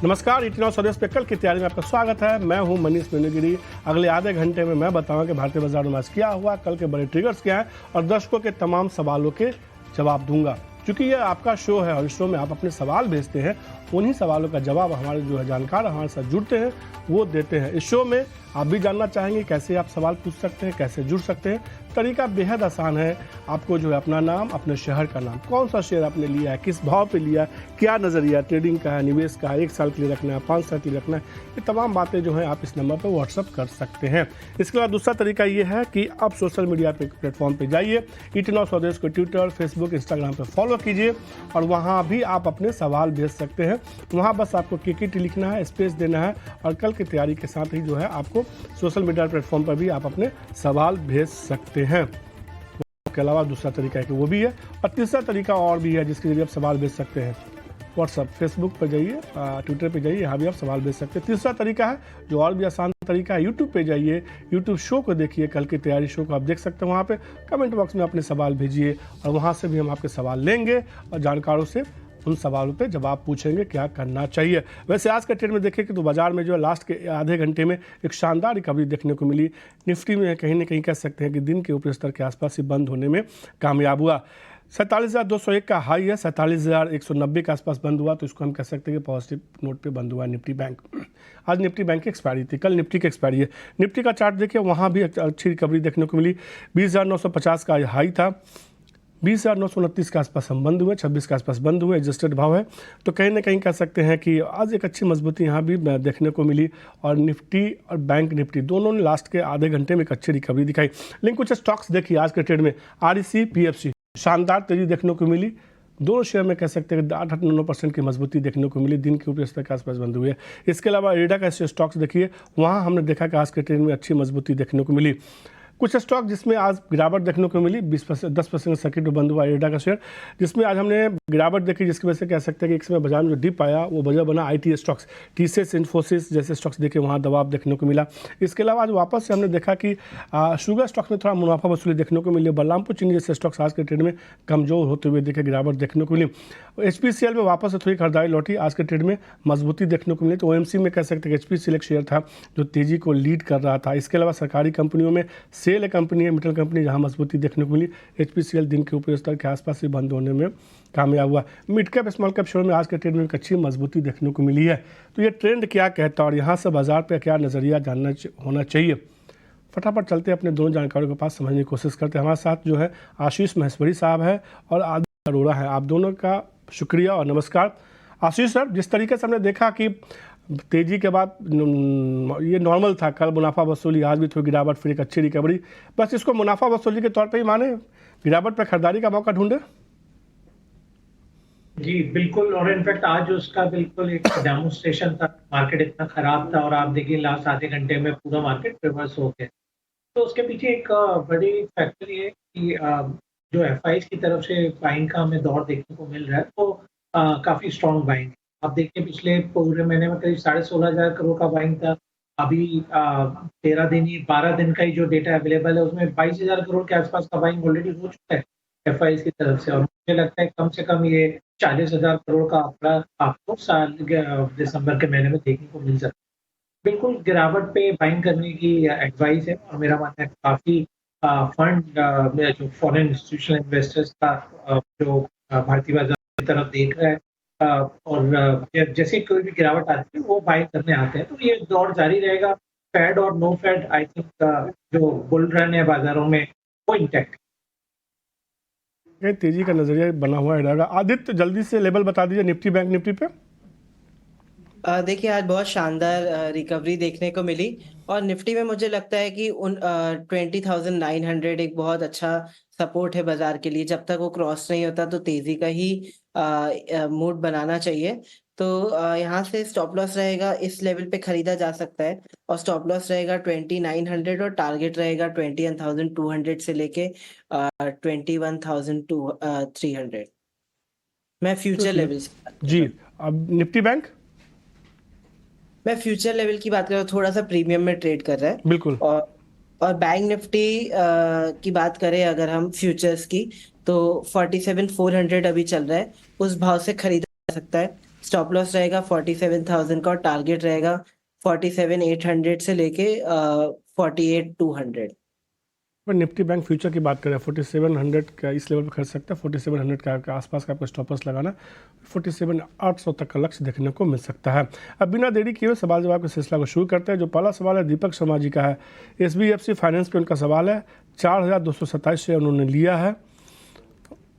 नमस्कार, इतना स्वदेश पे कल की तैयारी में आपका स्वागत है। मैं हूं मनीष मीनूगिरी। अगले आधे घंटे में मैं बताऊंगा कि भारतीय बाजार में आज क्या हुआ, कल के बड़े ट्रिगर्स क्या हैं और दर्शकों के तमाम सवालों के जवाब दूंगा। क्योंकि ये आपका शो है और इस शो में आप अपने सवाल भेजते हैं, उन्हीं सवालों का जवाब हमारे जो है जानकार हमारे साथ जुड़ते हैं वो देते हैं। इस शो में आप भी जानना चाहेंगे कैसे आप सवाल पूछ सकते हैं, कैसे जुड़ सकते हैं। तरीका बेहद आसान है। आपको जो है अपना नाम, अपने शहर का नाम, कौन सा शेयर आपने लिया है, किस भाव पे लिया है, क्या नज़रिया ट्रेडिंग का है, निवेश का है, 1 साल के लिए रखना है, 5 साल के लिए रखना है, ये तमाम बातें जो है आप इस नंबर पर व्हाट्सअप कर सकते हैं। इसके बाद दूसरा तरीका ये है कि आप सोशल मीडिया प्लेटफॉर्म पर जाइए, इतना स्वदेश को ट्विटर, फेसबुक, इंस्टाग्राम पर फॉलो कीजिए और वहाँ भी आप अपने सवाल भेज सकते हैं। वहाँ बस आपको KKT लिखना है, स्पेस देना है और कल की तैयारी के साथ ही जो है आपको सोशल मीडिया प्लेटफॉर्म पर भी आप अपने सवाल भेज सकते हैं। उसके अलावा दूसरा तरीका है कि वो भी है और तीसरा तरीका और भी है जिसके जरिए आप सवाल भेज सकते हैं। व्हाट्सअप, फेसबुक पर जाइए, ट्विटर पे जाइए, यहाँ भी आप सवाल भेज सकते हैं। तीसरा तरीका है जो और भी आसान तरीका है, यूट्यूब पे जाइए, यूट्यूब शो को देखिए, कल की तैयारी शो को आप देख सकते हैं। वहाँ पे कमेंट बॉक्स में अपने सवाल भेजिए और वहाँ से भी हम आपके सवाल लेंगे और जानकारों से उन सवालों पे जवाब पूछेंगे क्या करना चाहिए। वैसे आज का ट्रेड में देखें कि तो बाजार में जो है लास्ट के आधे घंटे में एक शानदार रिकवरी देखने को मिली। निफ्टी में कहीं ना कहीं कह सकते हैं कि दिन के ऊपरी स्तर के आसपास ही बंद होने में कामयाब हुआ। 47,201 का हाई है, 47,190 के आसपास बंद हुआ, तो इसको हम कह सकते हैं कि पॉजिटिव नोट पे बंद हुआ निफ्टी बैंक। आज निफ्टी बैंक की एक्सपायरी थी, कल निफ्टी की एक्सपायरी है। निफ्टी का चार्ट देखिए, वहाँ भी अच्छी रिकवरी देखने को मिली। 20,950 का हाई था, 20,929 के आसपास हम बंद हुए, 26 के आसपास बंद हुए, एडजस्टेड भाव है। तो कहीं ना कहीं कह सकते हैं कि आज एक अच्छी मजबूती यहाँ भी देखने को मिली और निफ्टी और बैंक निफ्टी दोनों ने लास्ट के आधे घंटे में एक अच्छी रिकवरी दिखाई। लेकिन कुछ स्टॉक्स देखिए आज के ट्रेड में, REC, PFC शानदार तेजी देखने को मिली। दोनों शेयर में कह सकते हैं कि 8-9% की मजबूती देखने को मिली, दिन के ऊपरी स्तर के आसपास बंद हुए। इसके अलावा एडा का स्टॉक्स देखिए, वहाँ हमने देखा कि आज के ट्रेड में अच्छी मजबूती देखने को मिली। कुछ स्टॉक जिसमें आज गिरावट देखने को मिली, 10% सर्किट में बंद हुआ एडा का शेयर, जिसमें आज हमने गिरावट देखी, जिसकी वजह से कह सकते हैं कि एक समय बाजार में जो डिप आया वो वजह बना IT स्टॉक्स, TCS, इन्फोसिस जैसे स्टॉक्स देखे, वहाँ दबाव देखने को मिला। इसके अलावा आज वापस से हमने देखा कि शुगर स्टॉक्स में थोड़ा मुनाफा वसूली देखने को मिली। बलरामपुर चीनी जैसे स्टॉक्स आज के ट्रेड में कमजोर होते हुए देखे, गिरावट देखने को मिली। HPCL में वापस से थोड़ी खरीदारी लौटी, आज के ट्रेड में मजबूती देखने को मिली। तो OMC में कह सकते हैं कि HPCL एक शेयर था जो तेजी को लीड कर रहा था। इसके अलावा सरकारी कंपनियों में सेल कंपनी है, मिटल कंपनी, जहां मजबूती देखने को मिली। HPCL दिन के ऊपरी स्तर के आसपास ही बंद होने में कामयाब हुआ। Mid cap, small cap share में आज के ट्रेड में एक अच्छी मजबूती देखने को मिली है। तो ये ट्रेंड क्या कहता है और यहाँ से बाजार पर क्या नज़रिया जानना होना चाहिए, फटाफट चलते हैं अपने दोनों जानकारों के पास, समझने की कोशिश करते हैं। हमारे साथ जो है आशीष महेश्वरी साहब है और आदित्य अरोड़ा है। आप दोनों का शुक्रिया और नमस्कार। आशीष सर, जिस तरीके से हमने देखा कि तेजी के बाद ये नॉर्मल था, कल मुनाफा वसूली, आज भी थोड़ी गिरावट, फिर एक अच्छी रिकवरी, बस इसको मुनाफा वसूली के तौर पे ही माने, गिरावट पर खरीदारी का मौका ढूंढे। जी बिल्कुल, और इनफैक्ट आज उसका बिल्कुल एक डेमोन्स्ट्रेशन था। मार्केट इतना खराब था और आप देखिए लास्ट आधे घंटे में पूरा मार्केट रिवर्स हो गया। तो उसके पीछे एक बड़ी फैक्टर ये है कि जो FIs की तरफ से बाइंग का हमें दौर देखने को मिल रहा है, तो काफी स्ट्रॉन्ग बाइंग। आप देखिए पिछले पूरे महीने में करीब 16,500 करोड़ का बाइंग था। अभी 13 दिन ही, 12 दिन का ही जो डेटा अवेलेबल है उसमें 22,000 करोड़ के आसपास का बाइंग ऑलरेडी हो चुका है FIs की तरफ से। और मुझे लगता है कम से कम ये 40,000 करोड़ का आंकड़ा आपको साल दिसंबर के महीने में देखने को मिल सकता है। बिल्कुल गिरावट पे बाइंग करने की एडवाइस है और मेरा मानना है काफ़ी फंड जो फॉरेन इंस्टीट्यूशनल इन्वेस्टर्स का जो भारतीय बाजार की तरफ देख रहा है और जैसे कोई भी गिरावट आती है वो बाइंग करने आते हैं। तो ये दौर जारी रहेगा। फेड और नो फेड, आई थिंक जो बुल रन है बाजारों में वो इंटैक्ट। तेजी का नजरिया बना हुआ रहेगा। आदित्य, जल्दी से लेवल बता दीजिए निफ्टी, बैंक निफ्टी पे। देखिए आज बहुत शानदार रिकवरी देखने को मिली और निफ्टी में मुझे लगता है कि 20,900 एक बहुत अच्छा सपोर्ट है बाजार के लिए। जब तक वो क्रॉस नहीं होता तो तेजी का ही मूड बनाना चाहिए। तो यहाँ से स्टॉप लॉस रहेगा, इस लेवल पे खरीदा जा सकता है और स्टॉप लॉस रहेगा 20,900 और टारगेट रहेगा 21,200 से लेके 21,300। मैं फ्यूचर लेवल्स जी, अब निफ्टी बैंक, मैं फ्यूचर लेवल की बात करूँ, थोड़ा सा प्रीमियम में ट्रेड कर रहा है। बिल्कुल। और बैंक निफ्टी की बात करें अगर हम फ्यूचर्स की, तो 47,400 अभी चल रहा है, उस भाव से खरीदा सकता है। स्टॉप लॉस रहेगा 47,000 का और टारगेट रहेगा 47,800 से लेके 48,200। पर निफ्टी बैंक फ्यूचर की बात करें 4700 का इस लेवल पर खरीद सकते हैं, 4700 का आसपास का आपको स्टॉपर्स लगाना, 47,800 तक का लक्ष्य देखने को मिल सकता है। अब बिना देरी किए हुए सवाल जवाब के सिलसिला को शुरू करते हैं। जो पहला सवाल है दीपक शर्मा जी का है। SBFC फाइनेंस पे उनका सवाल है। 4,227 शेयर उन्होंने लिया है।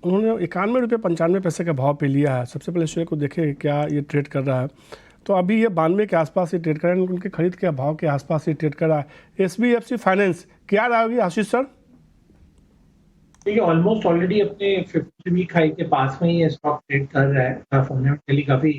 उन्होंने 91 रुपये 95 पैसे का भाव पे लिया है। सबसे पहले शेयर को देखें क्या ये ट्रेड कर रहा है, तो अभी ये 92 के आसपास ये ट्रेड कर रहा है, उनके खरीद के भाव के आसपास ये ट्रेड कर रहा है। SBFC फाइनेंस क्या रहेगी आशीष सर? देखिए ऑलमोस्ट ऑलरेडी अपने 50 वीक हाई के पास में ये स्टॉक ट्रेड कर रहा है। फंडामेंटली काफी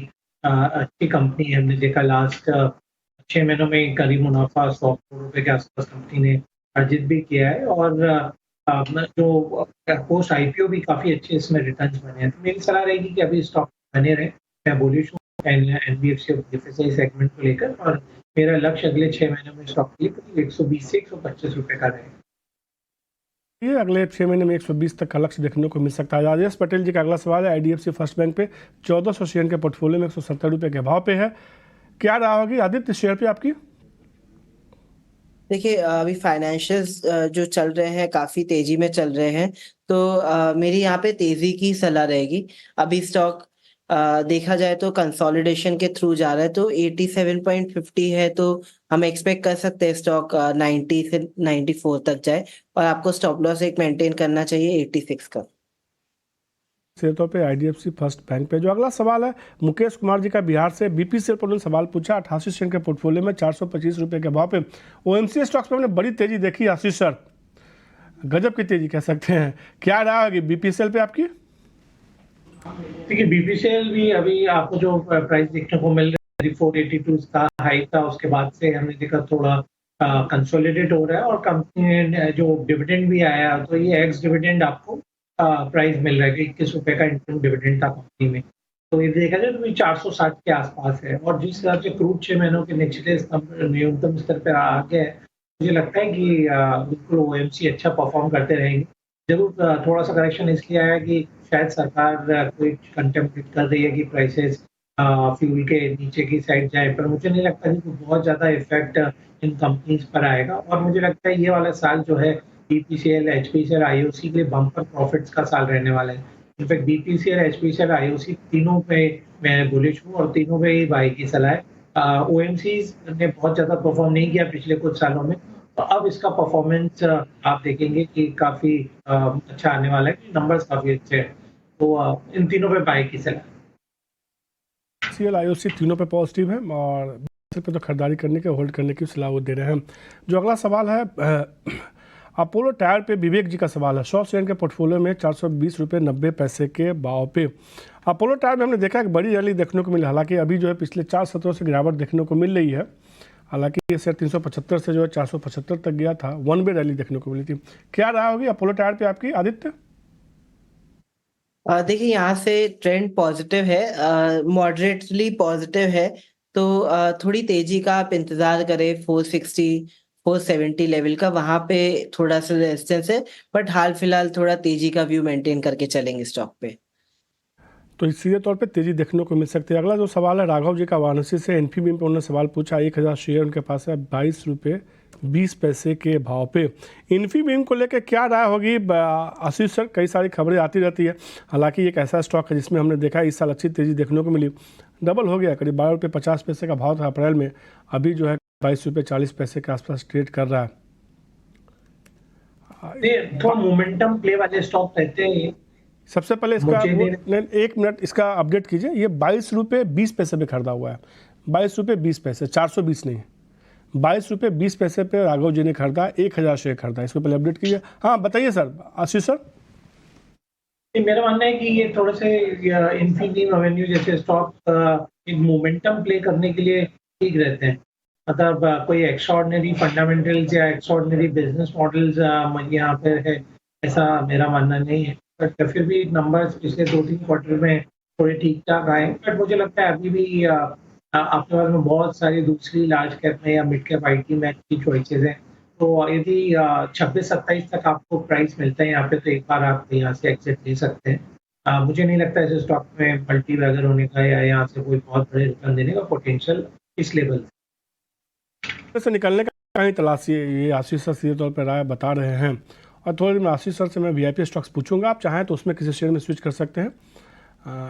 अच्छी कंपनी है। हमने देखा लास्ट 6 महीनों में करीब मुनाफा 100 करोड़ रुपए के आसपास कंपनी ने अर्जित भी किया है और जो पोस्ट IPO भी काफी अच्छे इसमें रिटर्न्स बने हैं। तो मेरी सलाह रहेगी कि अभी स्टॉक बने रहे। मैं बुलिश हूँ NBFC और BFSI सेगमेंट को लेकर और मेरा लक्ष्य अगले 6 महीनों में स्टॉक के लिए करीब 120 से 125 रुपए का रहेगा। ये अगले 6 महीने में 120 तक का लक्ष्य देखने को मिल सकता है। राजेश पटेल जी का अगला सवाल है। IDFC फर्स्ट बैंक पे 1400 शेयर के पोर्टफोलियो में 170 रुपये के भाव पे है, क्या राह होगी आदित्य शेयर पे आपकी? देखिए अभी फाइनेंशियल्स जो चल रहे हैं काफी तेजी में चल रहे हैं, तो मेरी यहाँ पे तेजी की सलाह रहेगी। अभी स्टॉक देखा जाए तो कंसोलिडेशन के थ्रू जा रहा है, तो 87.50 है, तो हम एक्सपेक्ट कर सकते हैं स्टॉक 90 से 94 तक जाए और आपको स्टॉप लॉस एक मेंटेन करना चाहिए 86 का। शेयर तौर पे IDFC फर्स्ट बैंक पे। जो अगला सवाल है मुकेश कुमार जी का बिहार से। BPCL पर उन्होंने सवाल पूछा। 88 शेयर के पोर्टफोलियो में 425 रुपये के भाव पे। OMC स्टॉक्स पे हमने बड़ी तेजी देखी आशीष सर, गजब की तेजी कह सकते हैं, क्या रहा होगी BPCL पे आपकी? देखिए BPCL भी अभी आपको जो प्राइस देखने को मिल रहा है 482 का हाई था, उसके बाद से हमने देखा थोड़ा कंसोलिडेट हो रहा है और कंपनी ने जो डिविडेंड भी आया तो ये एक्स डिविडेंड आपको प्राइस मिल रहा है। 21 रुपए का इंटरम डिविडेंड था कंपनी में। तो ये देखा जाए तो 460 के आसपास है और जिस हिसाब से क्रूड 6 महीनों के निचले न्यूनतम स्तर पर आ गया है, मुझे लगता है कि बिल्कुल OMC अच्छा परफॉर्म करते रहेंगे। जरूर थोड़ा सा करेक्शन इसलिए आया कि शायद सरकार कोई कंटेम्पलेट कर रही है कि प्राइसेस फ्यूल के नीचे की साइड जाए, पर मुझे नहीं लगता कि बहुत ज़्यादा इफेक्ट इन कंपनीज पर आएगा। और मुझे लगता है ये वाला साल जो है BPCL, HPCL, IOC के लिए बम्पर प्रॉफिट्स का साल रहने वाला है। इनफैक्ट BPCL, HPCL, IOC तीनों पे मैं बुलिश हूँ और तीनों पे ही बाई की सलाह है। OMCs ने बहुत ज़्यादा परफॉर्म नहीं किया पिछले कुछ सालों में, तो अब इसका परफॉर्मेंस आप देखेंगे कि काफ़ी अच्छा आने वाला है, नंबर्स काफ़ी अच्छे हैं। तो इन तीनों पे बाई की सलाह। CL IOC तीनों पे पॉजिटिव है और BPCL पे तो खरीदारी करने के होल्ड करने की सलाह वो दे रहे हैं। जो अगला सवाल है अपोलो टायर पे विवेक जी का सवाल है। 100 शेयर के पोर्टफोलियो में 420 रुपये 90 पैसे के भाव पे। अपोलो टायर में हमने देखा एक बड़ी रैली देखने को मिली, हालांकि अभी जो है पिछले 4 सत्रों से गिरावट देखने को मिल रही है। हालांकि ये शेयर 375 से जो है 475 तक गया था, वन वे रैली देखने को मिली थी। क्या रहा होगी अपोलो टायर पे आपकी आदित्य? देखिए यहाँ से ट्रेंड पॉजिटिव है, मॉडरेटली पॉजिटिव है, तो थोड़ी तेजी का आप इंतजार करें 460 470 लेवल का, वहां पे थोड़ा सा रेजिस्टेंस है, बट हाल फिलहाल थोड़ा तेजी का व्यू मेंटेन करके चलेंगे स्टॉक पे। तो सीधे तौर पे तेजी देखने को मिल सकती है। अगला जो सवाल है राघव जी का वाराणसी से। इन्फीबीम पे उन्होंने सवाल पूछा। 1000 शेयर उनके पास है 22 रुपये 20 पैसे के भाव पे। इन्फीबीम को लेकर क्या राय होगी आशीष सर? कई सारी खबरें आती रहती है, हालांकि एक ऐसा स्टॉक है जिसमें हमने देखा इस साल अच्छी तेजी देखने को मिली, डबल हो गया, करीब 12 रुपये 50 पैसे का भाव था अप्रैल में, अभी जो है 22 रुपये 40 पैसे के आसपास ट्रेड कर रहा है। थोड़ा मोमेंटम प्ले वाले स्टॉक रहते हैं। सबसे पहले इसका एक मिनट इसका अपडेट कीजिए। ये 22 रुपये 20 पैसे पे खरीदा हुआ है, 22 रुपये 20 पैसे, 420 नहीं, 22 रुपये 20 पैसे पे राघव जी ने खरीदा, 1000 शेयर खरीदा। इसको पहले अपडेट कीजिए। हाँ बताइए सर, आशीष सर। मेरा मानना है कि ये थोड़े से इन्फीबीम रेवेन्यू जैसे स्टॉक एक मोमेंटम प्ले करने के लिए ठीक रहते हैं। मतलब कोई एक्स्ट्राऑर्डिनरी फंडामेंटल्स या एक्स्ट्राऑर्डिनरी बिजनेस मॉडल्स यहाँ पे है, ऐसा मेरा मानना नहीं है। बट फिर भी नंबर्स पिछले 2-3 क्वार्टर में थोड़े ठीक ठाक आए। बट मुझे लगता है अभी भी आपके पास में बहुत सारी दूसरी लार्ज कैप में या मिड कैप IT में अच्छी चॉइसेस हैं। तो यदि 26-27 तक आपको प्राइस मिलता है यहाँ पे, तो एक बार आप यहाँ से एग्जिट ले सकते हैं। मुझे नहीं लगता इस स्टॉक में मल्टी बैगर होने का या यहाँ से कोई बहुत बड़े रिटर्न देने का पोटेंशियल इस लेवल से निकलने का ही तलाशी है, ये आशीष सर सीधे तौर पर राय बता रहे हैं। और थोड़ी देर में आशीष सर से मैं वीआईपी स्टॉक्स पूछूंगा, आप चाहें तो उसमें किसी शेयर में स्विच कर सकते हैं।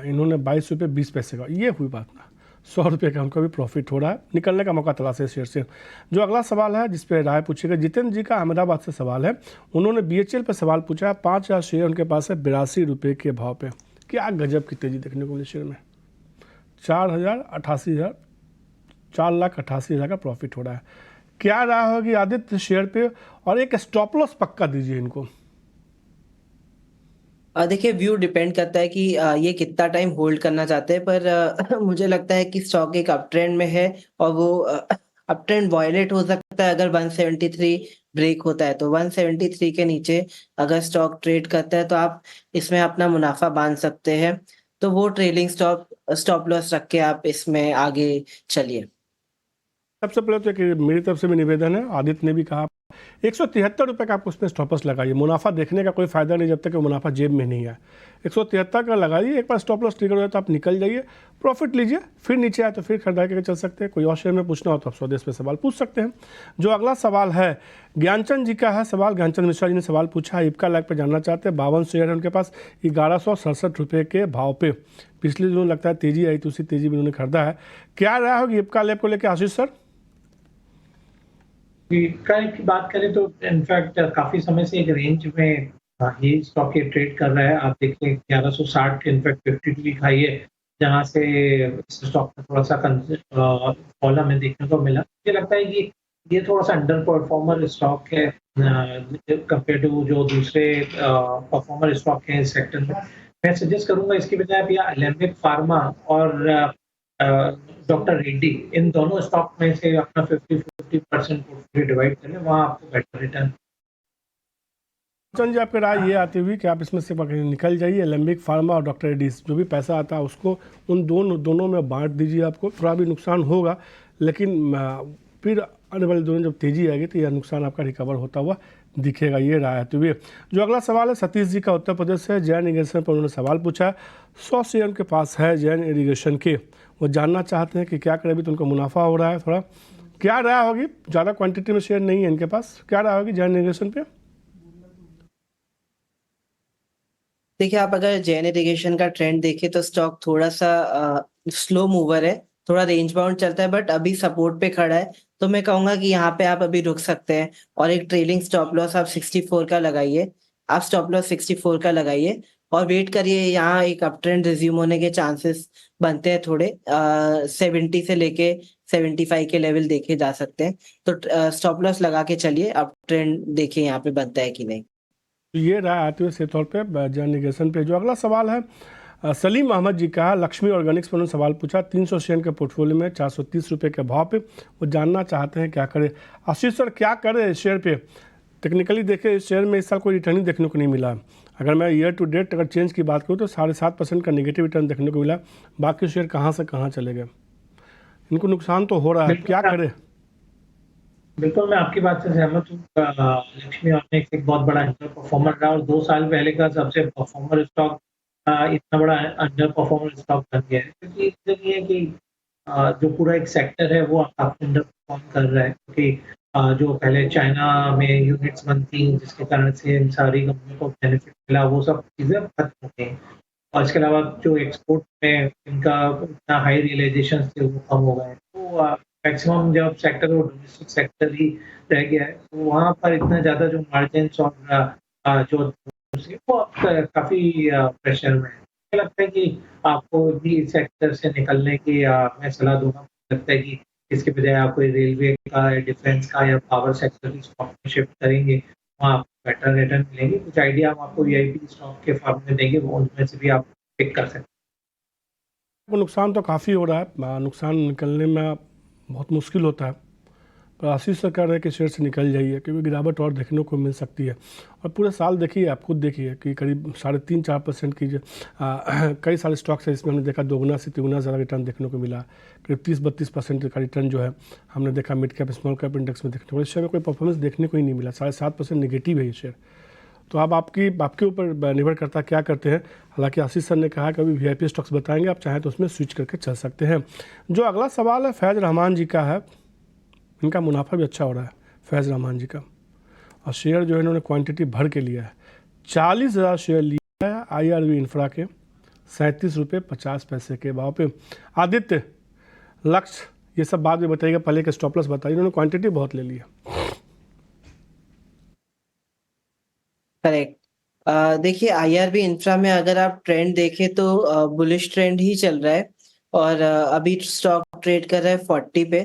इन्होंने 22 रुपये 20 पैसे का, ये हुई बात ना, 100 रुपये का उनका भी प्रॉफिट हो रहा है, निकलने का मौका तलाश है शेयर से। जो अगला सवाल है जिस पे राय पूछेगा, जितेंद्र जी का अहमदाबाद से सवाल है। उन्होंने BHEL पर सवाल पूछा है, 5000 शेयर उनके पास है 82 रुपये के भाव पे। क्या गजब की तेजी देखने को मिली शेयर में, 4,88,000 का प्रॉफिट हो रहा है। क्या राय होगी आदित्य शेयर पे, और एक स्टॉप लॉस पक्का दीजिए इनको। देखिए, व्यू डिपेंड करता है कि ये कितना टाइम होल्ड करना चाहते हैं, पर मुझे लगता है कि स्टॉक एक अप ट्रेंड में है और वो अप ट्रेंड वायलेट हो सकता है अगर 173 ब्रेक होता है। तो 173 के नीचे अगर स्टॉक ट्रेड करता है तो आप इसमें अपना मुनाफा बांध सकते हैं। तो वो ट्रेलिंग स्टॉप लॉस रख के आप इसमें आगे चलिए। सबसे पहले तो मेरी तरफ से भी निवेदन है, आदित्य ने भी कहा 173 रुपये का आप उसमें स्टॉप लॉस लगाइए। मुनाफा देखने का कोई फायदा नहीं जब तक मुनाफा जेब में नहीं है। 173 का लगाइए, एक बार स्टॉप लॉस ट्रिगर हो जाए तो आप निकल जाइए, प्रॉफिट लीजिए, फिर नीचे आए तो फिर खरीदारी करके चल सकते हैं। कोई और शेयर में पूछना हो तो आप स्वदेश पे सवाल पूछ सकते हैं। जो अगला सवाल है ज्ञानचंद जी का है सवाल, ज्ञानचंद मिश्रा जी ने सवाल पूछा है, इप्का लाइक पर जानना चाहते हैं। 52 शेयर है उनके पास, 1167 रुपये के भाव पे। पिछले दिनों लगता है तेजी आई तो उसी तेजी में उन्होंने खरीदा है। क्या राय होगी इप्का लैब को लेकर आशीष सर? की बात करें तो इनफैक्ट काफी समय से एक रेंज में ये स्टॉक ये ट्रेड कर रहा है। आप देखिए 1160 इनफैक्ट 52 वीक हाई है, जहां से इस स्टॉक में थोड़ा सा फॉल हमें देखने को मिला। मुझे लगता है कि ये थोड़ा सा अंडर परफॉर्मर स्टॉक है कंपेयर टू जो दूसरे परफॉर्मर स्टॉक है इस सेक्टर में। मैं सजेस्ट करूंगा इसकी बजाय आप या एलेम्बिक फार्मा और डॉक्टर रेड्डी, इन दोनों स्टॉक में से अपना 50% पोर्टफोलियो डिवाइड करें, वहाँ आपको बेटर रिटर्न। चंद जी, आपकी राय ये आती हुई कि आप इसमें से निकल जाइए, एलेम्बिक फार्मा और डॉक्टर रेड्डीज, जो भी पैसा आता है उसको उन दोनों में बांट दीजिए। आपको थोड़ा भी नुकसान होगा, लेकिन फिर आने वाले दोनों जब तेजी आएगी तो यह नुकसान आपका रिकवर होता हुआ दिखेगा। ये राय आती हुई। जो अगला सवाल है सतीश जी का उत्तर प्रदेश से, जैन इरीगेशन पर उन्होंने सवाल पूछा है। 100 शेयर उनके पास है जैन इरीगेशन के, वो जानना चाहते हैं कि क्या करें, अभी तो उनको मुनाफा हो रहा है थोड़ा। क्या राय होगी, ज़्यादा क्वांटिटी में शेयर नहीं है इनके पास, क्या राय होगी जैन इरीगेशन पे? देखिए, आप अगर जैन इरिगेशन का ट्रेंड देखें तो स्टॉक थोड़ा सा स्लो मूवर है, थोड़ा रेंज बाउंड चलता है, बट अभी सपोर्ट पे खड़ा है। तो मैं कहूंगा कि यहाँ पे आप अभी रुक सकते हैं और एक ट्रेलिंग स्टॉप लॉस आप 64 का लगाइए। आप स्टॉप लॉस 64 का लगाइए और वेट करिए, यहाँ एक अप ट्रेंड रिज्यूम होने के चांसेस बनते हैं थोड़े। 70 से लेके 75 के लेवल देखे जा सकते हैं। तो स्टॉप लॉस लगा के चलिए, अप ट्रेंड देखिए यहाँ पे बनता है कि नहीं। तो ये राय आते हुए सीधे तौर पे जैन इरीगेशन पे। जो अगला सवाल है सलीम अहमद जी का, लक्ष्मी ऑर्गेनिक्स पर उन्होंने सवाल पूछा। 300 शेयर के पोर्टफोलियो में 430 रुपये के भाव पे, वो जानना चाहते हैं क्या करें। आशीष सर, क्या करें इस शेयर पे? टेक्निकली देखें इस शेयर में इस साल कोई रिटर्न ही देखने को नहीं मिला। अगर मैं ईयर टू डेट अगर चेंज की बात करूँ तो 7.5% का नेगेटिव रिटर्न देखने को मिला। बाकी शेयर कहाँ से कहाँ चले गए, इनको नुकसान तो हो रहा है, क्या करें? बिल्कुल, मैं आपकी बात से सहमत हूँ। लक्ष्मी ऑर्गेनिक्स एक बहुत बड़ा अंडर परफॉर्मर रहा और 2 साल पहले का सबसे परफॉर्मर स्टॉक इतना बड़ा अंडर परफॉर्मर स्टॉक बन गया है, क्योंकि रीजन ये है कि जो पूरा एक सेक्टर है वो काफी अंडर परफॉर्म कर रहा है, क्योंकि जो पहले चाइना में यूनिट्स बनती जिसके कारण से इन सारी कंपनियों को बेनिफिट मिला, वो सब चीजें खत्म हो गई हैं। और इसके अलावा जो एक्सपोर्ट में इनका इतना हाई रियलाइजेशन थे वो कम हो गए। तो मैक्सिमम जब सेक्टर वो डोमेस्टिक सेक्टर ही रह गया है, तो वहाँ पर इतना ज़्यादा जो मार्जिन्स और जो वो काफ़ी प्रेशर में है। मुझे लगता है कि आपको भी इस सेक्टर से निकलने की मैं सलाह दूंगा। मुझे लगता है कि इसके बजाय आप कोई रेलवे का, डिफेंस का या पावर सेक्टर की स्टॉक में शिफ्ट करेंगे, वहाँ आपको बेटर रिटर्न मिलेंगे। कुछ आइडिया हम आपको वीआईपी स्टॉक के फॉर्म में देंगे, वो उनमें से भी आप पिक कर सकते हैं। नुकसान तो काफ़ी हो रहा है, नुकसान निकलने में बहुत मुश्किल होता है, पर आशीष सर कह रहे हैं कि शेयर से निकल जाइए, क्योंकि गिरावट और देखने को मिल सकती है। और पूरे साल देखिए, आप खुद देखिए कि करीब 3.5-4% की कई सारे स्टॉक्स है, इसमें हमने देखा 2 से 3 ज़्यादा रिटर्न देखने को मिला। करीब 30-32% का रिटर्न जो है हमने देखा mid cap small cap index में देखने को। इस शेयर में कोई परफॉर्मेंस देखने को ही नहीं मिला, 7.5% निगेटिव है ये शेयर। तो अब आपके ऊपर निर्भर करता है क्या करते हैं। हालांकि आशीष सर ने कहा कि अभी वीआईपी स्टॉक्स बताएंगे, आप चाहें तो उसमें स्विच करके चल सकते हैं। जो अगला सवाल है फैज़ रहमान जी का है, इनका मुनाफा भी अच्छा हो रहा है फैज़ रहमान जी का, और शेयर जो है इन्होंने क्वांटिटी भर के लिया है, 40,000 शेयर लिया है IRV इंफ्रा के 37.50 के भाव पे। आदित्य, लक्ष्य, ये सब बाद में बताइएगा, पहले के स्टॉप लॉस बताइए, इन्होंने क्वांटिटी बहुत ले ली है। करेक्ट। देखिए IRB इंफ्रा में अगर आप ट्रेंड देखें तो बुलिश ट्रेंड ही चल रहा है, और अभी स्टॉक ट्रेड कर रहा है 40 पे,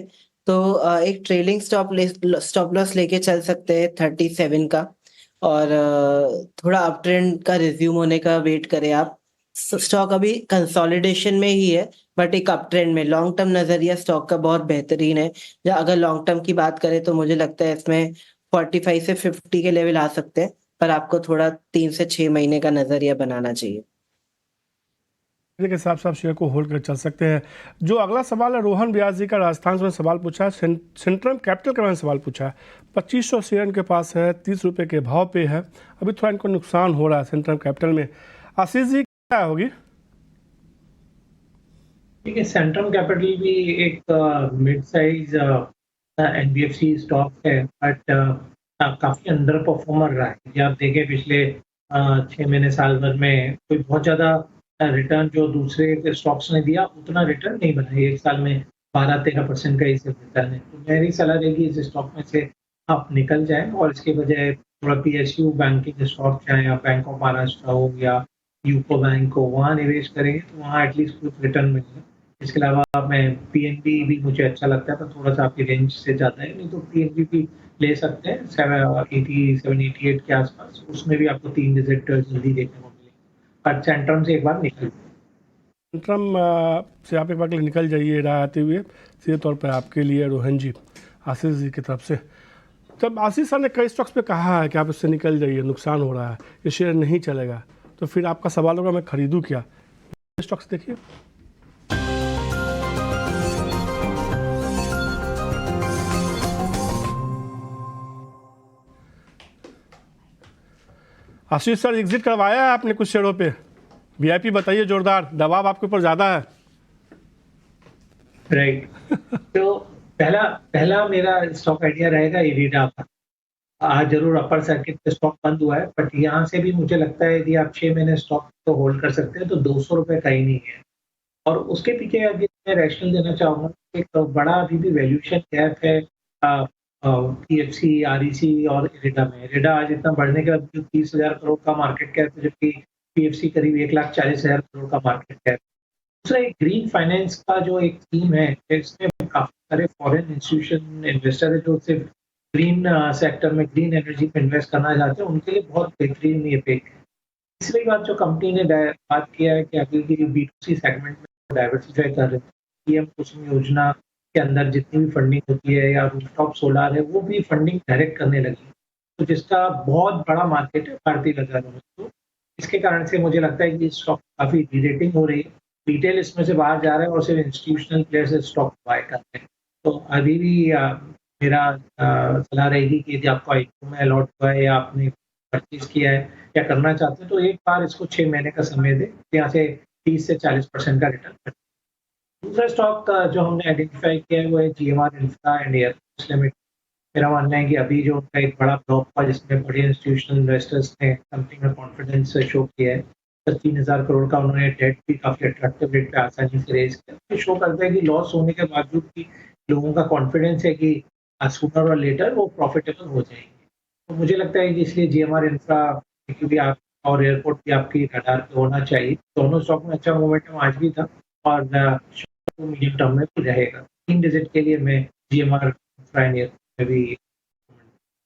तो एक ट्रेलिंग स्टॉप लॉस लेके चल सकते हैं 37 का, और थोड़ा अप ट्रेंड का रिज्यूम होने का वेट करें आप। स्टॉक अभी कंसोलिडेशन में ही है, बट एक अप ट्रेंड में। लॉन्ग टर्म नजरिया स्टॉक का बहुत बेहतरीन है। या अगर लॉन्ग टर्म की बात करें तो मुझे लगता है इसमें 45 से 50 के लेवल आ सकते हैं, पर आपको थोड़ा 3 से 6 महीने का नजरिया बनाना चाहिए। के हिसाब से आप शेयर को होल्ड कर चल सकते हैं। जो अगला सवाल है रोहन ब्यास जी का, राजस्थान से सवाल पूछा है, सेंट्रम कैपिटल के बारे में सवाल पूछा है। 2500 शेयर इनके पास है, 30 रुपये के भाव पे है, अभी थोड़ा इनको नुकसान हो रहा है सेंट्रम कैपिटल में। आशीष जी क्या होगी? ठीक है, सेंट्रम कैपिटल भी एक मिड साइज NBFC स्टॉक है, बट काफी अंडर परफॉर्मर रहा है। ये आप देखें पिछले 6 महीने साल भर में कोई बहुत ज्यादा रिटर्न जो दूसरे स्टॉक्स ने दिया उतना रिटर्न नहीं बना है। एक साल में 12-13% का ही सिर्फ रिटर्न है। तो मेरी सलाह रहेगी इस स्टॉक में से आप निकल जाएं और इसके बजाय थोड़ा PSU बैंकिंग स्टॉक चाहे या बैंक ऑफ महाराष्ट्र हो या यूको बैंक हो, वहाँ निवेश करेंगे तो वहाँ एटलीस्ट कुछ रिटर्न मिलेगा। इसके अलावा मैं PNB भी मुझे अच्छा लगता है, पर थोड़ा सा आपकी रेंज से ज़्यादा है, नहीं तो PNB भी ले सकते हैं 787-88 के आसपास। उसमें भी आपको 3 डिजिट जल्दी देखने को मिलेगा। पर सेंट्रम से एक बार निकल सेंट्रम से आप एक बार के लिए निकल जाइए राह आते हुए, सीधे तौर पर आपके लिए रोहन जी, आशीष जी की तरफ से। तब आशीष सर ने कई स्टॉक्स पे कहा है कि आप इससे निकल जाइए, नुकसान हो रहा है, ये शेयर नहीं चलेगा, तो फिर आपका सवाल होगा मैं खरीदूँ क्या? स्टॉक्स देखिए, आशीष सर एग्जिट करवाया है आपने कुछ शेयरों पे, वीआईपी बताइए, जोरदार दबाव आपके ऊपर ज़्यादा है। राइट। तो पहला मेरा स्टॉक आइडिया रहेगा इरिडा का। आज जरूर अपर सर्किट पे स्टॉक बंद हुआ है, बट यहाँ से भी मुझे लगता है यदि आप 6 महीने स्टॉक को होल्ड कर सकते हैं तो 200 रुपये का ही नहीं है। और उसके पीछे अगर मैं रैशनल देना चाहूँगा, एक बड़ा अभी भी वैल्यूएशन गैप है PFC, REC और इरिडा में। इरिडा आज इतना बढ़ने के बाद 30,000 करोड़ का मार्केट कैप है, जबकि PFC करीब 1,40,000 करोड़ का मार्केट कैप। दूसरा एक ग्रीन फाइनेंस का जो एक थीम है, इसमें काफी सारे फॉरेन इंस्टीट्यूशन इन्वेस्टर है जो सिर्फ ग्रीन सेक्टर में, ग्रीन एनर्जी में इन्वेस्ट करना चाहते हैं, उनके लिए बहुत बेहतरीन ये पिक है। तीसरी बात जो कंपनी ने बात किया है कि अभी की B2C सेगमेंट में डाइवर्सिफाई कर रहे हैं। PM कुसुम योजना के अंदर जितनी भी फंडिंग होती है या रूफटॉप सोलार है, वो भी फंडिंग डायरेक्ट करने लगी, तो जिसका बहुत बड़ा मार्केट है भारतीय बाजारों में। तो इसके कारण से मुझे लगता है कि स्टॉक काफी रीरेटिंग हो रही है, रिटेल इसमें से बाहर जा रहा है और सिर्फ इंस्टीट्यूशनल प्लेयर्स स्टॉक बाय कर रहे हैं। तो अभी भी मेरा सलाह रहेगी कि यदि आपको IPO में अलॉट हुआ है या आपने परचेज किया है या करना चाहते हैं तो एक बार इसको 6 महीने का समय दें, यहाँ से 30 से 40% का रिटर्न करें। दूसरा स्टॉक जो हमने आइडेंटिफाई किया है वो है GMR infra and airports limited. मेरा मानना है कि अभी जो उनका एक बड़ा ब्लॉक था जिसमें बड़े इंस्टीट्यूशनल इन्वेस्टर्स ने कंपनी में कॉन्फिडेंस शो किया है, 3,000 करोड़ का उन्होंने डेट भी काफी अट्रैक्टिव रेट पे आसानी से रेज किया। ये शो करता है कि लॉस होने के बावजूद भी लोगों का कॉन्फिडेंस है कि सूनर और लेटर वो प्रॉफिटेबल हो जाएंगे। तो मुझे लगता है कि इसलिए GMR इंफ्रा भी आप और एयरपोर्ट भी आपकी रडार पे होना चाहिए। दोनों स्टॉक में अच्छा मोमेंटम आज भी था और मीडियम टर्म में भी रहेगा। 3 डिजिट के लिए मैं GMR इंफ्रा एंड एयरपोर्ट में भी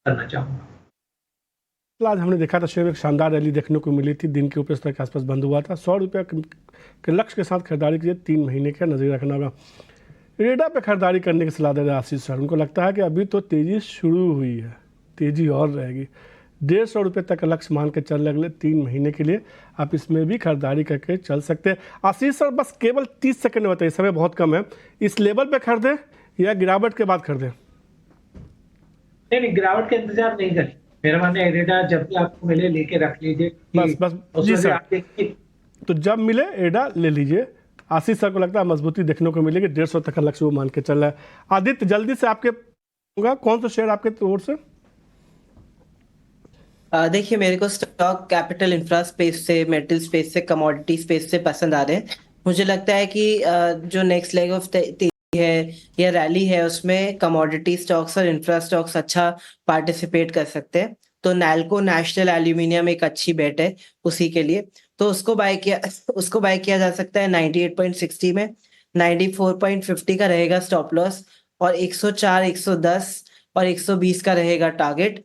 करना चाहूँगा। आज हमने देखा था शेयर में एक शानदार रैली देखने को मिली थी, दिन के ऊपर स्तर के आसपास बंद हुआ था। 100 रुपये के लक्ष्य के साथ खरीदारी कीजिए, 3 महीने का नजरिया रखना होगा। इरिडा पे खरीदारी करने की सलाह दे रहे हैं आशीष सर। उनको लगता है कि अभी तो तेज़ी शुरू हुई है, तेज़ी और रहेगी। 150 रुपये तक का लक्ष्य मान के चल अगले 3 महीने के लिए आप इसमें भी खरीदारी करके चल सकते हैं। आशीष सर बस केवल 30 सेकंड बताइए, समय बहुत कम है, इस लेवल पे खरीदें या गिरावट के बाद खरीदें? नहीं, गिरावट का इंतजार नहीं करें। मेरा मानना है एरेडा जब भी आपको मिले लेके रख लीजिए बस बस जी उसमें भी सर, आप देखिए तो जब मिले एडा ले लीजिए। आशीष सर को लगता है मजबूती देखने को मिलेगी, 150 तक का लक्ष्य वो मान के चल रहा है। आदित्य जल्दी से आपके होगा कौन सा शेयर आपके ओर से? देखिए मेरे को स्टॉक कैपिटल इंफ्रा स्पेस से, मेटल स्पेस से, कमोडिटी स्पेस से पसंद आ रहे हैं। मुझे लगता है कि जो नेक्स्ट लेग ऑफ तेजी है या रैली है उसमें कमोडिटी स्टॉक्स और इंफ्रा स्टॉक्स अच्छा पार्टिसिपेट कर सकते हैं। तो नैल्को नेशनल एल्यूमिनियम एक अच्छी बेट है उसी के लिए, तो उसको बाय किया जा सकता है 98.60 में। 94.50 का रहेगा स्टॉप लॉस और 104, 110 और 120 का रहेगा टारगेट।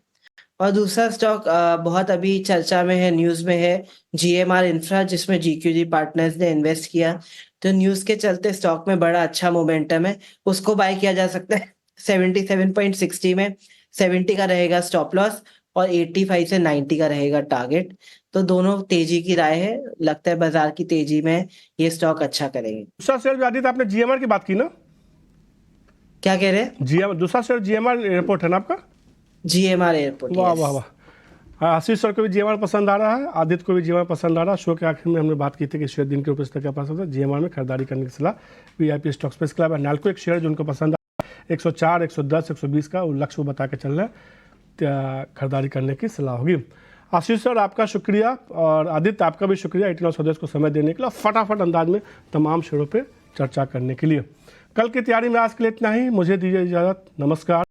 और दूसरा स्टॉक बहुत अभी चर्चा में है, न्यूज़ में है, जीएमआर इंफ्रा, जिसमें जीक्यूजी पार्टनर्स ने इन्वेस्ट किया। तो न्यूज़ के चलते स्टॉक में बड़ा अच्छा मोमेंटम है, उसको बाय किया जा सकता है 77.60 में। 70 का रहेगा स्टॉप लॉस और 85 से 90 का रहेगा टारगेट। तो दोनों तेजी की राय है, लगता है बाजार की तेजी में ये स्टॉक अच्छा करेंगे। दूसरा शेयर आदित्य आपने जीएमआर की बात की ना? क्या कह रहे हैं? जीएमआर दूसरा शेयर जीएमआर एयरपोर्ट है ना आपका? GMR airport. वाह yes। वाह वाह। हाँ, आशीष सर को भी जीएमआर पसंद आ रहा है, आदित्य को भी जीएमआर पसंद आ रहा है। शो के आखिर में हमने बात की थी कि शेयर दिन के ऊपर तक क्या पसंद है, जीएमआर में खरीदारी करने की सलाह वीआईपी स्टॉक स्पेस क्लब है। नैल्को एक शेयर जो उनको पसंद आ 104, 110, 120 का वो लक्ष्य वो बता के चल रहे हैं, खरीदारी करने की सलाह होगी। आशीष सर आपका शुक्रिया और आदित्य आपका भी शुक्रिया 89 स्वदेश को समय देने के लिए, फटाफट अंदाज में तमाम शेयरों पर चर्चा करने के लिए। कल की तैयारी में आज के लिए इतना ही, मुझे दीजिए इजाज़त, नमस्कार।